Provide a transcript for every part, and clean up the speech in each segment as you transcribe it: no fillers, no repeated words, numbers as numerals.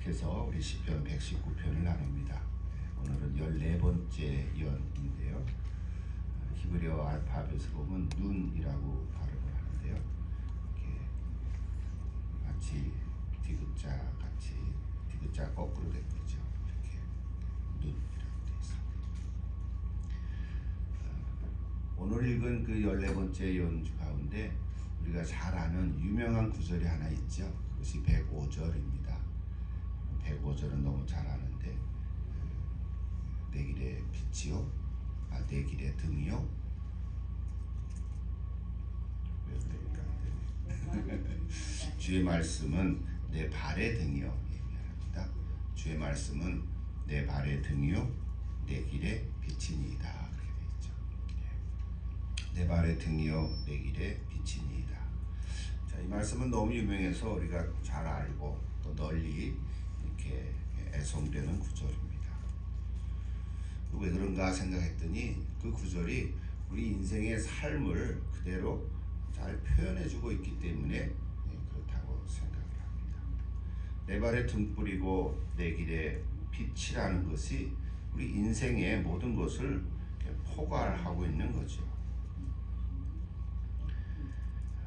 계속해서 우리 시편 119편을 나눕니다. 오늘은 14번째 연인데요. 히브리어 알파벳을 보면 눈이라고 발음을 하는데요. 이렇게 마치 디귿자 같이 디귿자 거꾸로 된 거죠. 이렇게 눈이라고 되어 있습니다. 오늘 읽은 그 14번째 연주 가운데 우리가 잘 아는 유명한 구절이 하나 있죠. 그것이 105절입니다. 105절은 너무 잘 아는데 내 길의 빛이요, 내 길의 등이요. 주의 말씀은 내 발의 등이요. 얘기합니다. 주의 말씀은 내 발의 등이요, 내 길의 빛이니이다. 그렇게 되어 있죠. 내 발의 등이요, 내 길의 빛이니이다. 자, 이 말씀은 너무 유명해서 우리가 잘 알고 또 널리 이렇게 애송되는 구절입니다. 왜 그런가 생각했더니 그 구절이 우리 인생의 삶을 그대로 잘 표현해주고 있기 때문에 그렇다고 생각을 합니다. 내 발에 등불이고 내 길에 빛이라는 것이 우리 인생의 모든 것을 포괄하고 있는 거죠.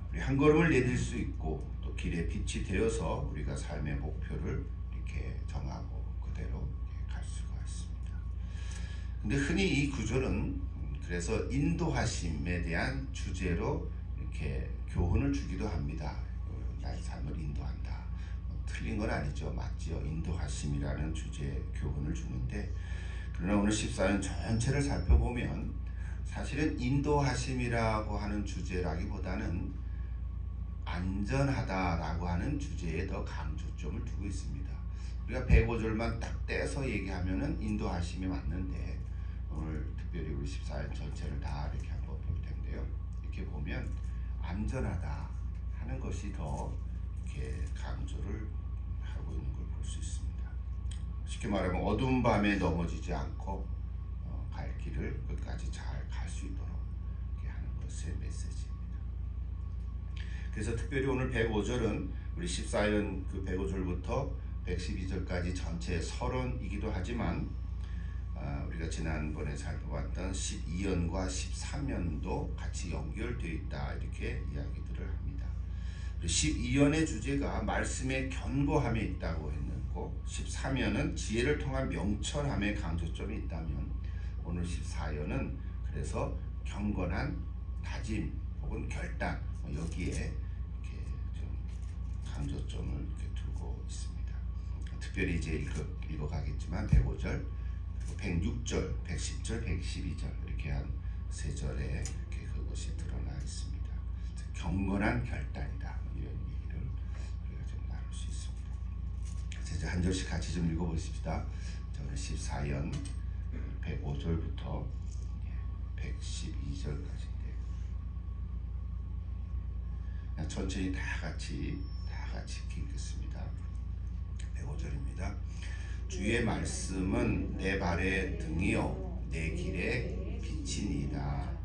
우리 한 걸음을 내딜 수 있고 또 길에 빛이 되어서 우리가 삶의 목표를 이렇게 정하고 그대로 갈 수가 있습니다. 근데 흔히 이 구절은 그래서 인도하심에 대한 주제로 이렇게 교훈을 주기도 합니다. 나의 삶을 인도한다. 틀린 건 아니죠. 맞지요. 인도하심이라는 주제 교훈을 주는데, 그러나 오늘 14년 전체를 살펴보면 사실은 인도하심이라고 하는 주제라기보다는 안전하다라고 하는 주제에 더 강조점을 두고 있습니다. 우리가 105절만 딱 떼서 얘기하면은 인도하심이 맞는데, 오늘 특별히 우리 14년 전체를 다 이렇게 한번 볼 텐데요. 이렇게 보면 안전하다 하는 것이 더 이렇게 강조를 하고 있는 걸 볼 수 있습니다. 쉽게 말하면 어두운 밤에 넘어지지 않고 갈 길을 끝까지 잘 갈 수 있도록 이렇게 하는 것의 메시지입니다. 그래서 특별히 오늘 105절은 우리 14년 그 105절부터 112절까지 전체 서론이기도 하지만 우리가 지난번에 살펴봤던 12연과 13연도 같이 연결되어 있다 이렇게 이야기들을 합니다. 12연의 주제가 말씀의 견고함에 있다고 했고 13연은 지혜를 통한 명철함에 강조점이 있다면 오늘 14연은 그래서 경건한 다짐 혹은 결단 여기에 이렇게 좀 강조점을 이렇게 두고 있습니다. 특별히 이제 읽어가겠지만 105절, 106절, 110절, 112절 이렇게 한 세 절에 이렇게 그것이 드러나 있습니다. 경건한 결단이다 이런 얘기를 우리가 좀 나눌 수 있습니다. 이제 한 절씩 같이 좀 읽어보십시다. 저는 14연 105절부터 112절까지인데 천천히 다 같이 읽겠습니다. 105절입니다. 주의 말씀은 내 발의 등이요 내 길의 빛이니이다.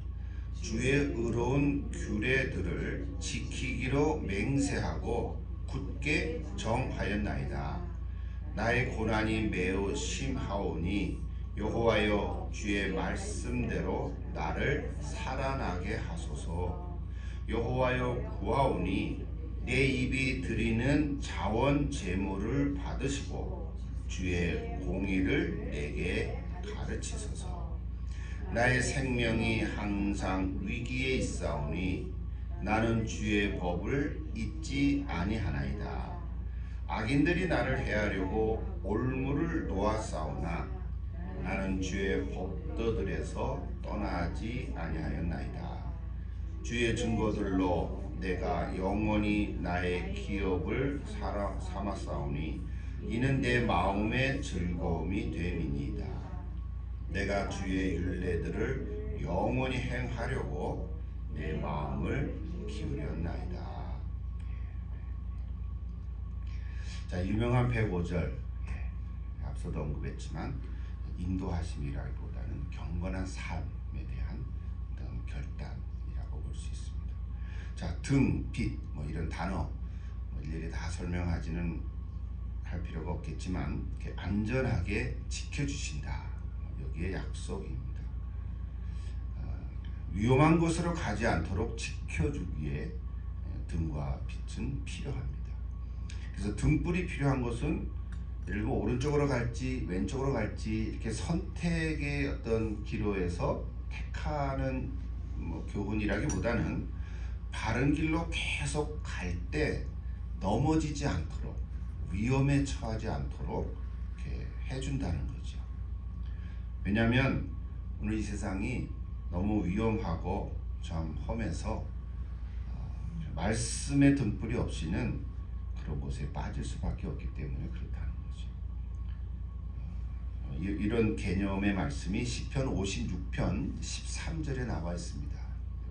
주의 의로운 규례들을 지키기로 맹세하고 굳게 정하였나이다. 나의 고난이 매우 심하오니 여호와여 주의 말씀대로 나를 살아나게 하소서. 여호와여 구하오니 내 입이 드리는 자원 제물을 받으시고 주의 공의를 내게 가르치소서. 나의 생명이 항상 위기에 있사오니 나는 주의 법을 잊지 아니하나이다. 악인들이 나를 해하려고 올무를 놓았사오나 나는 주의 법도들에서 떠나지 아니하였나이다. 주의 증거들로 내가 영원히 나의 기업을 삼았사오니 이는 내 마음의 즐거움이 됨이니이다. 내가 주의 율례들을 영원히 행하려고 내 마음을 기울였나이다. 자, 유명한 105절 앞서도 언급했지만 인도하심이라기보다는 경건한 삶에 대한 결단이라고 볼 수 있습니다. 자, 등, 빛 이런 단어 일일이 다 설명하지는 할 필요가 없겠지만 이렇게 안전하게 지켜주신다. 여기에 약속입니다. 위험한 곳으로 가지 않도록 지켜주기에 등과 빛은 필요합니다. 그래서 등불이 필요한 것은 예를 들면 오른쪽으로 갈지 왼쪽으로 갈지 이렇게 선택의 어떤 기로에서 택하는 교훈이라기보다는 바른 길로 계속 갈 때 넘어지지 않도록 위험에 처하지 않도록 이렇게 해준다는 거죠. 왜냐하면 오늘 이 세상이 너무 위험하고 참 험해서 말씀의 등불이 없이는 그런 곳에 빠질 수밖에 없기 때문에 그렇다는 거죠. 이런 개념의 말씀이 시편 56편 13절에 나와 있습니다.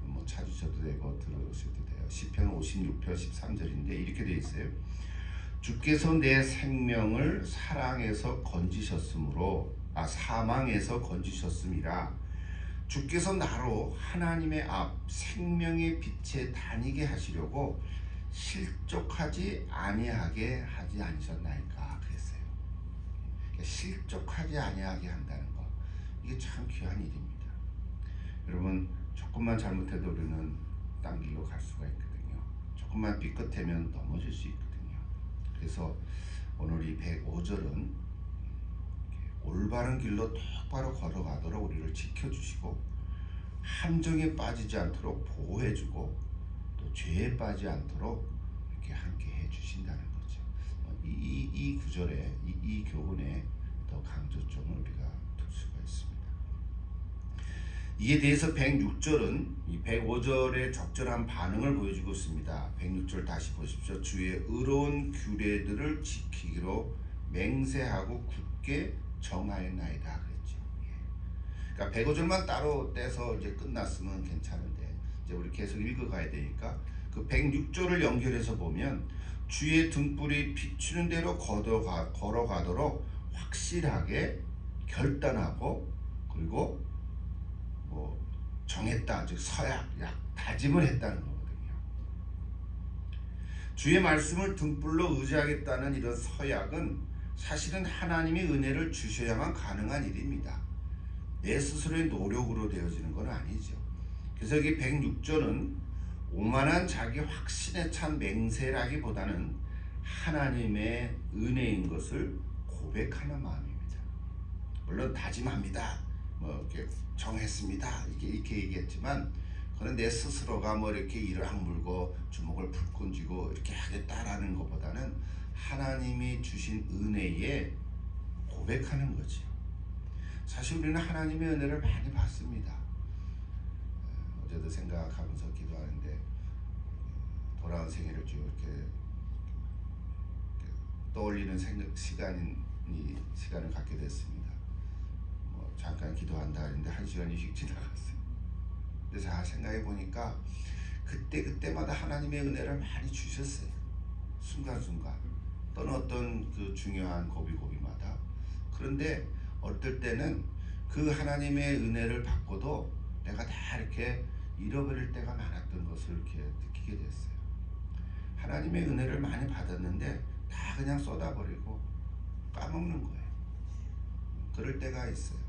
뭐 찾으셔도 되고 들으셔도 돼요. 시편 56편 13절인데 이렇게 되어 있어요. 주께서 내 생명을 사망에서 건지셨음이라. 주께서 나로 하나님의 앞 생명의 빛에 다니게 하시려고 실족하지 아니하게 하지 않으셨나이까 그랬어요. 실족하지 아니하게 한다는 거, 이게 참 귀한 일입니다. 여러분, 조금만 잘못해도 우리는 딴 길로 갈 수가 있거든요. 조금만 삐끗하면 넘어질 수 있거든요. 그래서 오늘 이 105절은 올바른 길로 똑바로 걸어가도록 우리를 지켜주시고 함정에 빠지지 않도록 보호해주고 또 죄에 빠지지 않도록 이렇게 함께 해주신다는 거죠. 이 구절에 이 교훈에 더 강조점을 우리가 둘 수가 있습니다. 이에 대해서 106절은 이 105절의 적절한 반응을 보여주고 있습니다. 106절 다시 보십시오. 주의 의로운 규례들을 지키기로 맹세하고 굳게 정하였나이다 그랬죠. 그러니까 105절만 따로 떼서 이제 끝났으면 괜찮은데 이제 우리 계속 읽어가야 되니까 그 106절을 연결해서 보면 주의 등불이 비추는 대로 걸어가도록 확실하게 결단하고 그리고 뭐 정했다, 즉 서약, 다짐을 했다는 거거든요. 주의 말씀을 등불로 의지하겠다는 이런 서약은 사실은 하나님의 은혜를 주셔야만 가능한 일입니다. 내 스스로의 노력으로 되어지는 건 아니죠. 그래서 여기 106절은 오만한 자기 확신에 찬 맹세라기보다는 하나님의 은혜인 것을 고백하는 마음입니다. 물론 다짐합니다, 뭐 이렇게 정했습니다, 이렇게 얘기했지만 그건 내 스스로가 뭐 이렇게 이를 악물고 주먹을 불끈 쥐고 이렇게 하겠다라는 것보다는 하나님이 주신 은혜에 고백하는 거죠. 사실 우리는 하나님의 은혜를 많이 받습니다. 어제도 생각하면서 기도하는데 돌아온 생애를 쭉 이렇게 떠올리는 시간을 갖게 됐습니다. 뭐 잠깐 기도한다 했는데 1시간이 휙 지나갔어요. 근데 잘 생각해 보니까 그때마다 하나님의 은혜를 많이 주셨어요. 순간순간 또는 어떤 그 중요한 고비마다. 그런데 어떨 때는 그 하나님의 은혜를 받고도 내가 다 이렇게 잃어버릴 때가 많았던 것을 이렇게 느끼게 됐어요. 하나님의 은혜를 많이 받았는데 다 그냥 쏟아버리고 까먹는 거예요. 그럴 때가 있어요.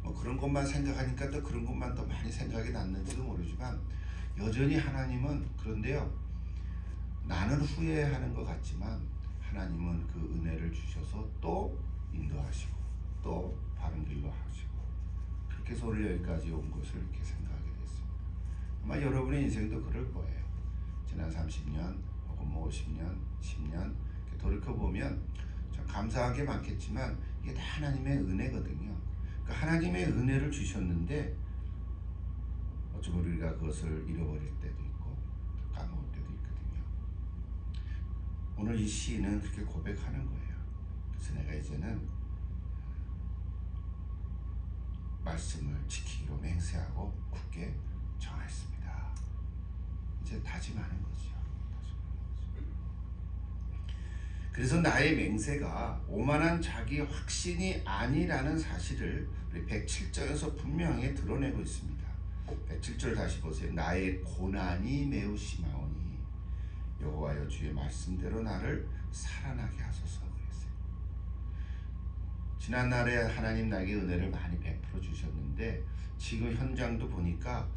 뭐 그런 것만 생각하니까 또 그런 것만 더 많이 생각이 났는지도 모르지만 여전히 하나님은 그런데요. 나는 후회하는 것 같지만 하나님은 그 은혜를 주셔서 또 인도하시고 또 바른 길로 하시고 그렇게 해서 오늘 여기까지 온 것을 이렇게 생각하게 됐습니다. 아마 여러분의 인생도 그럴 거예요. 지난 30년 혹은 뭐 50년, 10년 돌이켜보면 참 감사한 게 많겠지만 이게 다 하나님의 은혜거든요. 그러니까 하나님의 은혜를 주셨는데 어쩌면 우리가 그것을 잃어버릴 때도 있고 까먹을 때도 있거든요. 오늘 이 시인은 그렇게 고백하는 거예요. 그래서 내가 이제는 말씀을 지키기로 맹세하고 굳게 정했습니다. 이제 다짐하는 거죠. 그래서 나의 맹세가 오만한 자기 확신이 아니라는 사실을 우리 107절에서 분명히 드러내고 있습니다. 107절 다시 보세요. 나의 고난이 매우 심하오니 여호와여 주의 말씀대로 나를 살아나게 하소서 그랬어요. 지난날에 하나님 나에게 은혜를 많이 베풀어 주셨는데 지금 현장도 보니까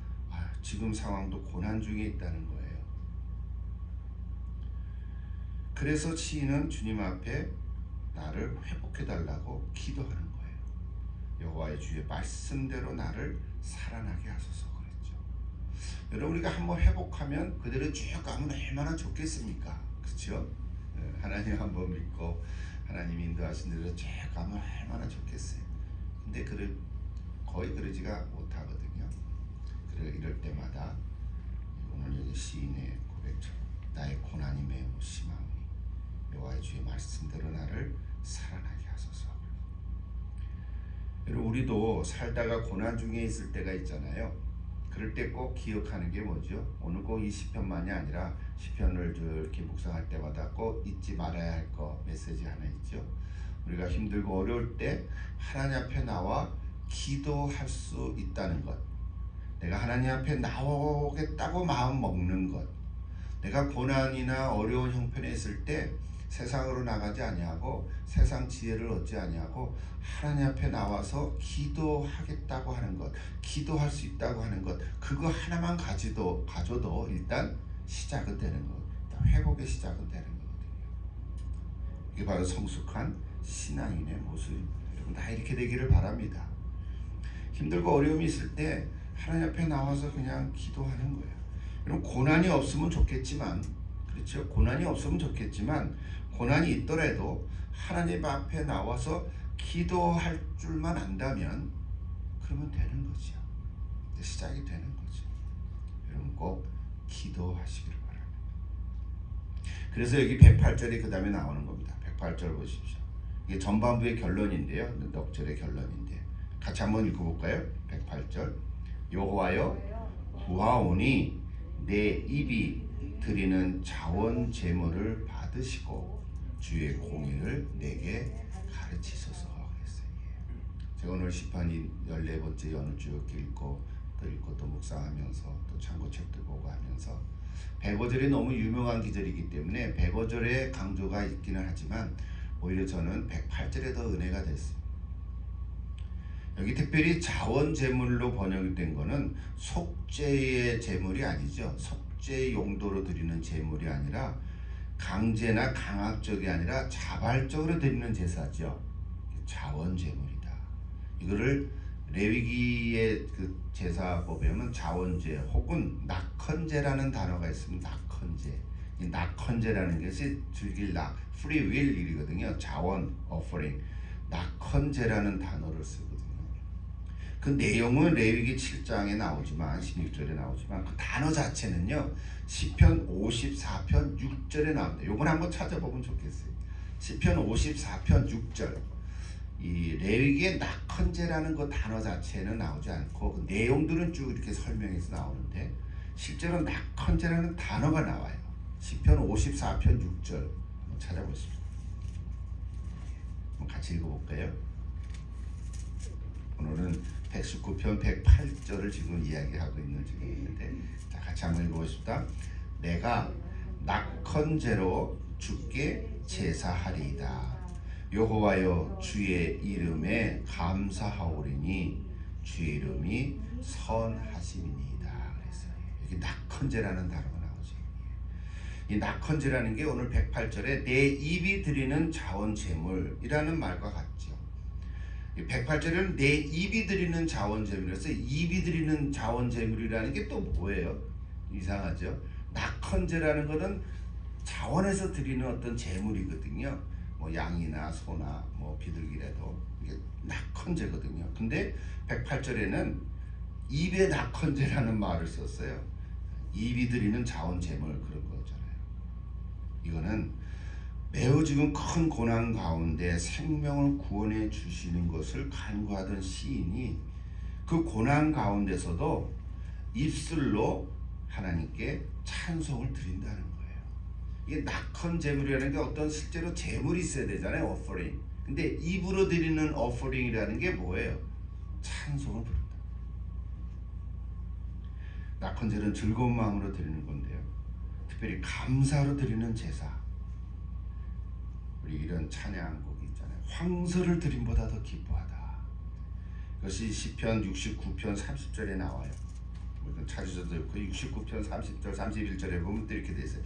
지금 상황도 고난 중에 있다는 거예요. 그래서 시인은 주님 앞에 나를 회복해 달라고 기도하는 거예요. 여호와의 주의 말씀대로 나를 살아나게 하소서 그랬죠. 여러분 우리가 한번 회복하면 그대로 쭉 가면 얼마나 좋겠습니까? 그렇죠? 하나님 한번 믿고 하나님 인도하신 대로 쭉 가면 얼마나 좋겠어요. 근데 거의 그러지가 못하거든요. 그래 이럴 때마다 오늘 여기 시인의 고백처럼 나의 고난이 매우 심하오니 여호와의 주의 말씀대로 나를 살아나게 하소서. 여러분 우리도 살다가 고난 중에 있을 때가 있잖아요. 그럴 때 꼭 기억하는 게 뭐죠? 오늘 꼭 이 시편만이 아니라 시편을 이렇게 묵상할 때마다 꼭 잊지 말아야 할 거 메시지 하나 있죠. 우리가 힘들고 어려울 때 하나님 앞에 나와 기도할 수 있다는 것, 내가 하나님 앞에 나오겠다고 마음 먹는 것, 내가 고난이나 어려운 형편에 있을 때 세상으로 나가지 아니하고 세상 지혜를 얻지 아니하고 하나님 앞에 나와서 기도하겠다고 하는 것, 기도할 수 있다고 하는 것, 그거 하나만 가져도 일단 시작은 되는 것, 회복의 시작은 되는 거거든요. 이게 바로 성숙한 신앙인의 모습. 여러분 다 이렇게 되기를 바랍니다. 힘들고 어려움이 있을 때 하나님 앞에 나와서 그냥 기도하는 거예요. 여러분 고난이 없으면 좋겠지만, 그렇죠? 고난이 없으면 좋겠지만 고난이 있더라도 하나님 앞에 나와서 기도할 줄만 안다면 그러면 되는 거죠. 시작이 되는 거죠. 여러분 꼭 기도하시기를 바랍니다. 그래서 여기 108절이 그 다음에 나오는 겁니다. 108절 보십시오. 이게 전반부의 결론인데요. 넉절의 결론인데 같이 한번 읽어볼까요? 108절 여호와여 구하오니 내 입이 드리는 자원 제물을 받으시고 주의 공의를 내게 가르치소서 그랬어요. 제가 오늘 시편 14번째 연을 쭉 읽고 또 묵상하면서 또 참고책도 보고 하면서 105절이 너무 유명한 기절이기 때문에 105절에 강조가 있기는 하지만 오히려 저는 108절에 더 은혜가 됐습니다. 여기 특별히 자원 제물로 번역된 거는 속죄의 제물이 아니죠. 속죄 용도로 드리는 제물이 아니라 강제나 강압적이 아니라 자발적으로 드리는 제사죠. 자원 제물이다. 이거를 레위기의 그 제사법에 보면 자원제 혹은 낙헌제라는 단어가 있습니다. 낙헌제. 이 낙헌제라는 것이 즐길 free will이거든요. 자원 offering. 낙헌제라는 단어를 쓰거든요. 그 내용은 레위기 7장에 나오지만 16절에 나오지만 그 단어 자체는요. 시편 54편 6절에 나옵니다. 요건 한번 찾아보면 좋겠어요. 시편 54편 6절. 이 레위기의 낙헌제라는 그 단어 자체는 나오지 않고 그 내용들은 쭉 이렇게 설명해서 나오는데 실제로 낙헌제라는 단어가 나와요. 시편 54편 6절 한번 찾아보십시오. 한번 같이 읽어볼까요? 오늘은 119편 108절을 지금 이야기하고 있는 중인데 자, 같이 한번 읽어보십시다. 내가 낙헌제로 주께 제사하리이다. 여호와여 주의 이름에 감사하오리니 주의 이름이 선하심이니이다. 그랬어요. 여기 낙헌제라는 단어가 나오죠. 이 낙헌제라는 게 오늘 108절에 내 입이 드리는 자원 제물이라는 말과 같죠. 108절에는 내 입이 드리는 자원 제물이라서 입이 드리는 자원 제물이라는 게 또 뭐예요? 이상하죠. 낙헌제라는 것은 자원에서 드리는 어떤 제물이거든요. 뭐 양이나 소나 뭐 비둘기라도 이게 낙헌제거든요. 근데 108절에는 입의 낙헌제라는 말을 썼어요. 입이 드리는 자원 제물 그런 거잖아요. 이거는 매우 지금 큰 고난 가운데 생명을 구원해 주시는 것을 간구하던 시인이 그 고난 가운데서도 입술로 하나님께 찬송을 드린다는 거예요. 이게 낙헌 제물이라는 게 어떤 실제로 제물이 있어야 되잖아요. offering. 근데 입으로 드리는 offering이라는 게 뭐예요? 찬송을 부른다. 낙헌제는 즐거운 마음으로 드리는 건데요. 특별히 감사로 드리는 제사. 우리 이런 찬양곡이 있잖아요. 황소를 드림보다 더 기뻐하다. 그것이 시편 69편 30절에 나와요. 찾으셔도 좋고 69편 30절 31절에 보면 또 이렇게 돼 있어요.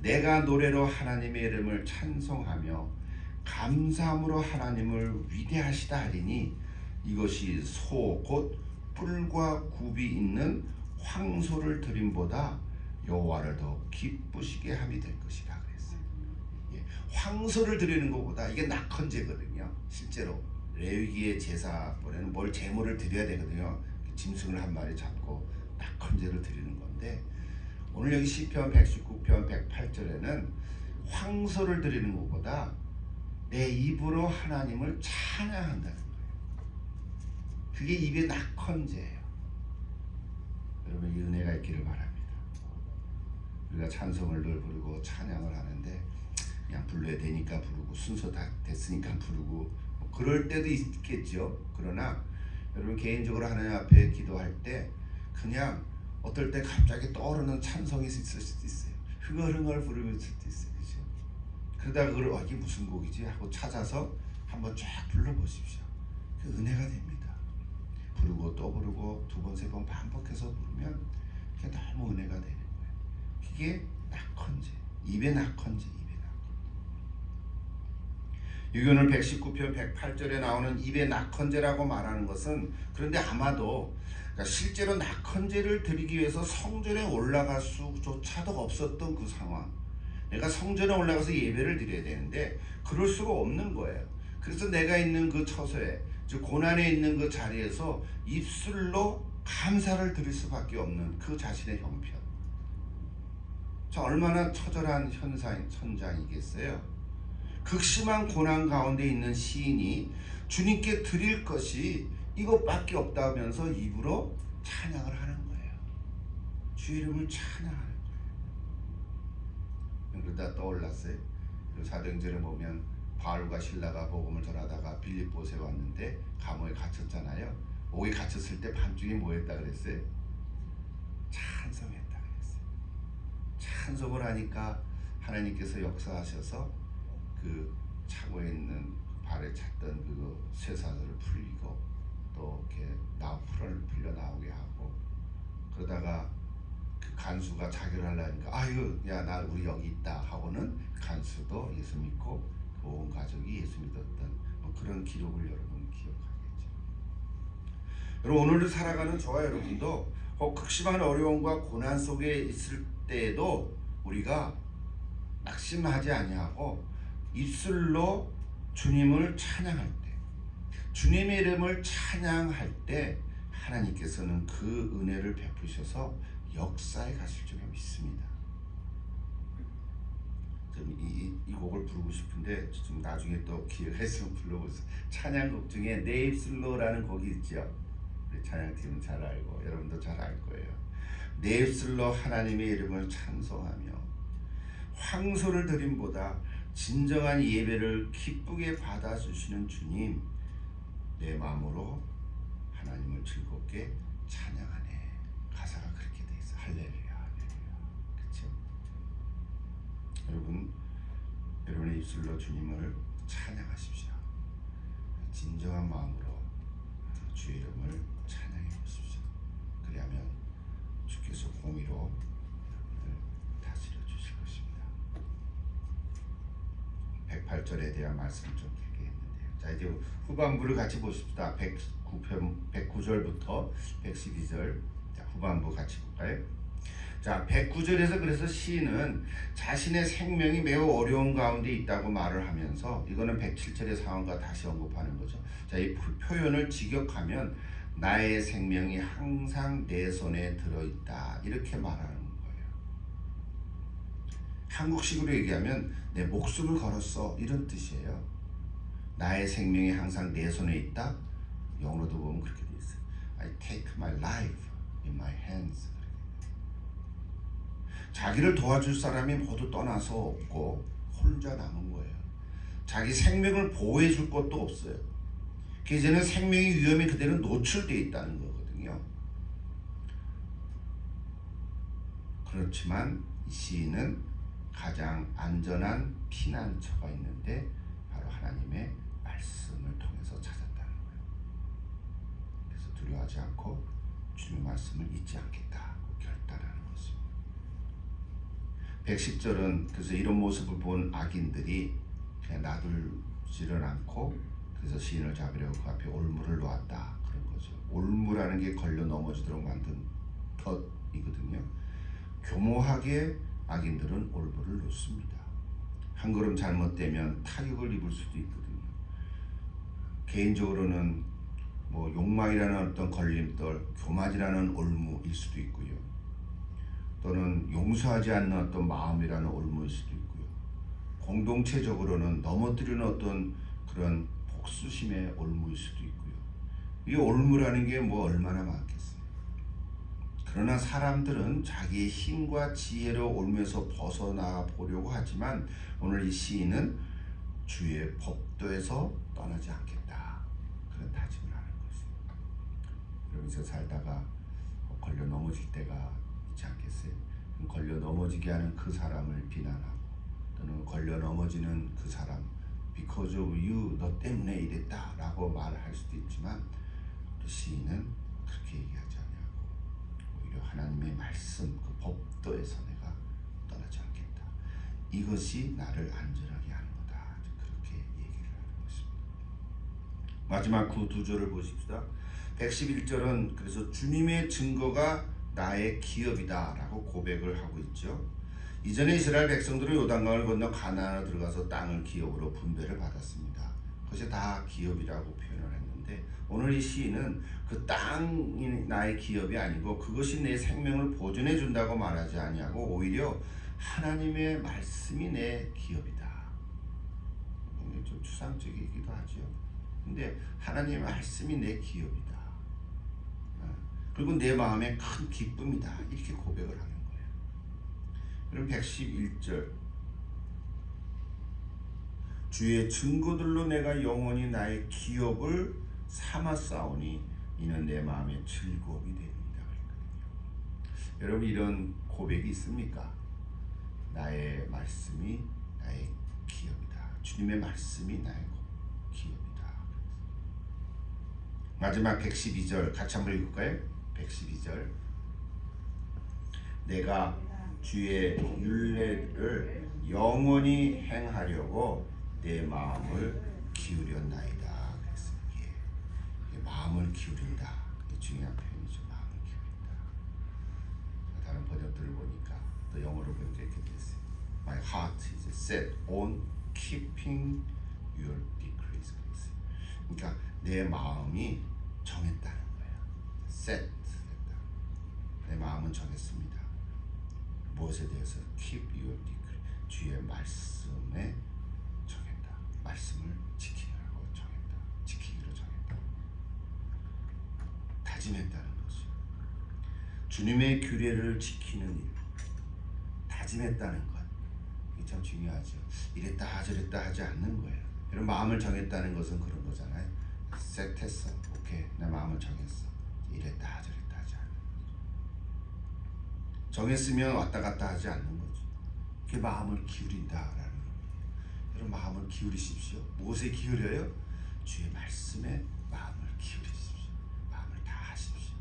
내가 노래로 하나님의 이름을 찬송하며 감사함으로 하나님을 위대하시다 하리니 이것이 소 곧 뿔과 굽이 있는 황소를 드림보다 여호와를 더 기쁘시게 함이 될 것이다 그랬어요. 예, 황소를 드리는 것보다 이게 낙헌제거든요. 실제로 레위기의 제사번에는 뭘 제물을 드려야 되거든요. 짐승을 한 마리 잡고 낙헌제를 드리는 건데 오늘 여기 시편 119편 108절에는 황소를 드리는 것보다 내 입으로 하나님을 찬양한다는 거예요. 그게 입의 낙헌제예요. 여러분 이 은혜가 있기를 바랍니다. 우리가 찬송을 늘 부르고 찬양을 하는데 그냥 불러야 되니까 부르고 순서 다 됐으니까 부르고 뭐 그럴 때도 있겠죠. 그러나 여러분 개인적으로 하나님 앞에 기도할 때 그냥 어떨 때 갑자기 떠오르는 찬송이 있을 수도 있어요. 흥얼흥얼 부르실 수도 있어요. 그죠? 그러다가 그걸 이게 무슨 곡이지 하고 찾아서 한번 쫙 불러보십시오. 그 은혜가 됩니다. 부르고 또 부르고 두 번 세 번 반복해서 부르면 그게 너무 은혜가 되는 거예요. 그게 낙헌제, 입의 낙헌제, 입의 낙헌. 여기 오늘 119편 108절에 나오는 입의 낙헌제라고 말하는 것은 그런데 아마도 그러니까 실제로 낙헌제를 드리기 위해서 성전에 올라갈 수조차도 없었던 그 상황. 내가 성전에 올라가서 예배를 드려야 되는데 그럴 수가 없는 거예요. 그래서 내가 있는 그 처소에 즉 고난에 있는 그 자리에서 입술로 감사를 드릴 수밖에 없는 그 자신의 형편. 자, 얼마나 처절한 현장이겠어요. 극심한 고난 가운데 있는 시인이 주님께 드릴 것이 이것밖에 없다면서 입으로 찬양을 하는 거예요. 주의 이름을 찬양하는 거예요. 그러다 떠올랐어요. 사도행전에 보면 바울과 실라가 복음을 전하다가 빌립보에 왔는데 감옥에 갇혔잖아요. 옥에 갇혔을 때 밤중에 뭐 했다 그랬어요? 찬송했다 그랬어요. 찬송을 하니까 하나님께서 역사하셔서 그 차고에 있는 발에 찼던 그 쇠사슬을 풀리고 또 이렇게 풀려 나오게 하고 그러다가 그 간수가 자결을 하려니까 아유 야 나 우리 여기 있다 하고는 간수도 예수 믿고 온 가족이 예수 믿었던 뭐 그런 기록을 여러분 기억하겠죠. 여러분 오늘을 살아가는 저와 여러분도 극심한 어려움과 고난 속에 있을 때에도 우리가 낙심하지 아니하고 입술로 주님을 찬양할 때 주님의 이름을 찬양할 때 하나님께서는 그 은혜를 베푸셔서 역사에 가실 줄 믿습니다. 이 곡을 부르고 싶은데 좀 나중에 또 기회가 있으면 불러보세요. 찬양곡 중에 내 입술로라는 곡이 있죠. 우리 찬양팀은 잘 알고 여러분도 잘 알 거예요. 내 입술로 하나님의 이름을 찬송하며 황소를 드림보다 진정한 예배를 기쁘게 받아주시는 주님 내 마음으로 하나님을 즐겁게 찬양하네. 가사가 그렇게 돼 있어. 할렐루야 할렐루야. 그렇죠? 여러분의 입술로 주님을 찬양하십시오. 진정한 마음으로 주의 이름을 찬양해 보십시오. 그리하면 주께서 공의로 여러분을 다스려 주실 것입니다. 108절에 대한 말씀을 좀 길게 했는데요. 자 이제 후반부를 같이 보십시다. 109절부터 112절 자, 후반부 같이 볼까요? 자 109절에서 그래서 시인은 자신의 생명이 매우 어려운 가운데 있다고 말을 하면서 이거는 107절의 상황과 다시 언급하는 거죠. 자, 이 표현을 직역하면 나의 생명이 항상 내 손에 들어있다 이렇게 말하는 거예요. 한국식으로 얘기하면 내 목숨을 걸었어 이런 뜻이에요. 나의 생명이 항상 내 손에 있다. 영어로도 보면 그렇게 돼 있어요. I take my life in my hands. 자기를 도와줄 사람이 모두 떠나서 없고 혼자 남은 거예요. 자기 생명을 보호해 줄 것도 없어요. 이제는 생명의 위험에 그대로 노출되어 있다는 거거든요. 그렇지만 이 시인은 가장 안전한 피난처가 있는데 바로 하나님의 말씀을 통해서 찾았다는 거예요. 그래서 두려워하지 않고 주님의 말씀을 잊지 않겠다고 결단하는 것입니다. 110절은 그래서 이런 모습을 본 악인들이 그냥 놔두지를 않고 그래서 시인을 잡으려고 그 앞에 올무를 놓았다 그런 거죠. 올무라는 게 걸려 넘어지도록 만든 덫이거든요. 교모하게 악인들은 올무를 놓습니다. 한 걸음 잘못되면 타격을 입을 수도 있거든요. 개인적으로는 뭐 욕망이라는 어떤 걸림돌, 교만이라는 올무일 수도 있고요. 또는 용서하지 않는 어떤 마음이라는 올무일 수도 있고요. 공동체적으로는 넘어뜨리는 어떤 그런 복수심의 올무일 수도 있고요. 이 올무라는 게 뭐 얼마나 많겠어요. 그러나 사람들은 자기의 힘과 지혜로 올무에서 벗어나 보려고 하지만 오늘 이 시인은 주의 법도에서 떠나지 않겠다 그런 다짐을 하는 것입니다. 여러분서 살다가 걸려 넘어질 때가 있지 않겠어요? 걸려 넘어지게 하는 그 사람을 비난하고 또는 걸려 넘어지는 그 사람 because of you, 너 때문에 이랬다 라고 말할 수도 있지만 또 시인은 그렇게 얘기하지 않냐고 오히려 하나님의 말씀 그 법도에서 내가 떠나지 않겠다. 이것이 나를 안전하게 하는 거다. 그렇게 얘기를 하는 것입니다. 마지막 그 두 절을 보십시다. 111절은 그래서 주님의 증거가 나의 기업이다 라고 고백을 하고 있죠. 이전에 이스라엘 백성들은 요단강을 건너 가나안으로 들어가서 땅을 기업으로 분배를 받았습니다. 그것이 다 기업이라고 표현을 했는데 오늘 이 시인은 그 땅이 나의 기업이 아니고 그것이 내 생명을 보존해 준다고 말하지 아니하고 오히려 하나님의 말씀이 내 기업이다. 좀 추상적이기도 하죠. 근데 하나님의 말씀이 내 기업이다. 그리고 내 마음에 큰 기쁨이다. 이렇게 고백을 하는 거예요. 그럼 111절 주의 증거들로 내가 영원히 나의 기업을 삼았사오니 이는 내 마음의 즐거움이 됩니다. 여러분 이런 고백이 있습니까? 나의 말씀이 나의 기업이다. 주님의 말씀이 나의 기업이다. 마지막 112절 같이 한번 읽을까요? 112절 내가 주의 율례를 영원히 행하려고 내 마음을 기울였나이다. 그래서 이게 마음을 기울인다. 이게 중요한 표현이죠. 마음을 기울인다. 다른 번역들을 보니까 또 영어로 보니까 이렇게 됐어요. My heart is set on keeping your decrees. 그러니까 내 마음이 정했다는 거예요. set 됐다. 내 마음은 정했습니다. 무엇에 대해서 keep your decree. 주의 말씀에 정했다. 말씀을 지키라고 정했다. 지키기로 정했다. 다짐했다는 거죠. 주님의 규례를 지키는 일. 다짐했다는 것. 이게 참 중요하죠. 이랬다 저랬다 하지 않는 거예요. 이런 마음을 정했다는 것은 그런 거잖아요. 셋했어. 오케이. 내 마음을 정했어. 이랬다 저랬다 하지 않는 거죠. 정했으면 왔다 갔다 하지 않는 거죠. 그게 마음을 기울인다라는 겁니다. 여러분 마음을 기울이십시오. 무엇에 기울여요? 주의 말씀에 마음을 기울이십시오. 마음을 다 하십시오.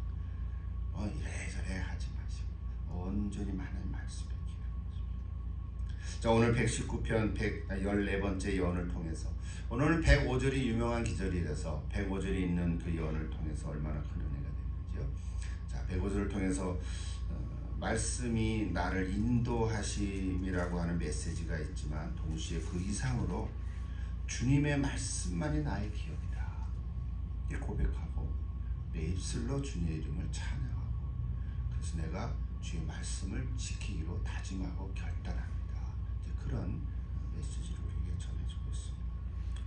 이래저래 하지 마시고 온전히 많은 말씀에 기울여십시오. 자 오늘 119편 114번째 예언을 통해서 오늘은 105절이 유명한 기절이라서 105절이 있는 그 예언을 통해서 얼마나 큰 은혜가 되는지요. 자 105절을 통해서 말씀이 나를 인도하심이라고 하는 메시지가 있지만 동시에 그 이상으로 주님의 말씀만이 나의 기업이다. 이 고백하고 내 입술로 주님의 이름을 찬양하고 그래서 내가 주의 말씀을 지키기로 다짐하고 결단합니다. 이제 그런 메시지를 우리에게 전해주고 있습니다.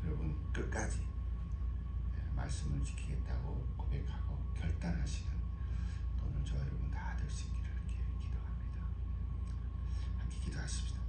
여러분 끝까지 말씀을 지키겠다고 고백하고 결단하시는 오늘 저 여러분 다 될 수 있기를 기도합니다. 함께 기도하십시다.